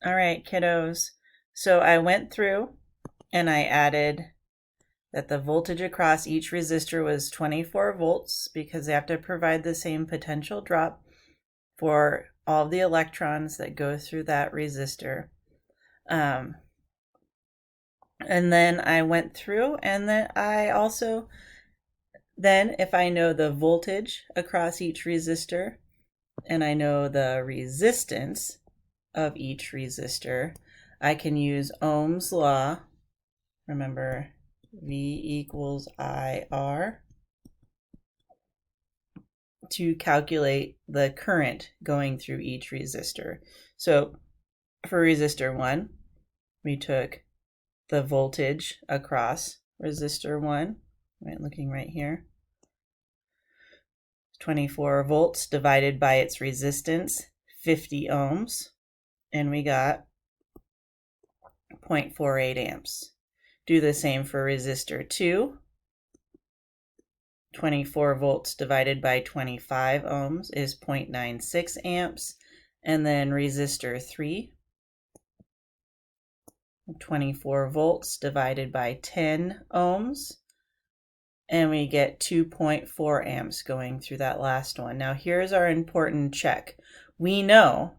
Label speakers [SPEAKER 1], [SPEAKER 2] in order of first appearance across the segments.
[SPEAKER 1] All right, kiddos. So I went through and I added that the voltage across each resistor was 24 volts because they have to provide the same potential drop for all of the electrons that go through that resistor. And then I went through and then I also, then if I know the voltage across each resistor and I know the resistance of each resistor, I can use Ohm's law. Remember, V equals IR, to calculate the current going through each resistor. So for resistor 1, we took the voltage across resistor 1, right, looking right here, 24 volts divided by its resistance, 50 ohms, and we got 0.48 amps. Do the same for resistor 2. 24 volts divided by 25 ohms is 0.96 amps. And then resistor 3, 24 volts divided by 10 ohms, and we get 2.4 amps going through that last one. Now here's our important check. We know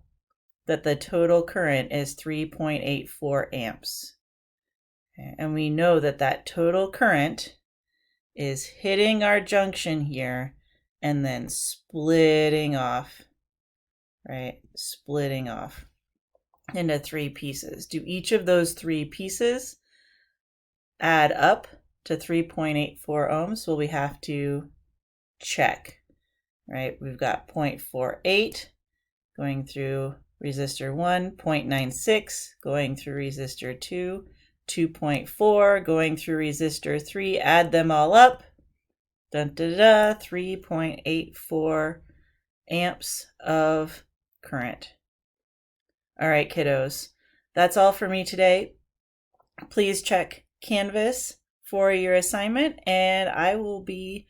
[SPEAKER 1] that the total current is 3.84 amps. Okay, and we know that that total current is hitting our junction here and then splitting off, right? Splitting off into 3 pieces. Do each of those 3 pieces add up to 3.84 ohms? Well, we have to check, right? We've got 0.48 going through resistor 1, 0.96 going through resistor 2, 2.4 going through resistor 3. Add them all up. 3.84 amps of current. All right, kiddos, that's all for me today. Please check Canvas for your assignment, and I will be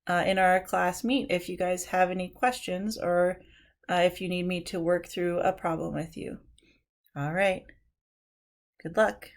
[SPEAKER 1] in our class meet if you guys have any questions or if you need me to work through a problem with you. All right, good luck.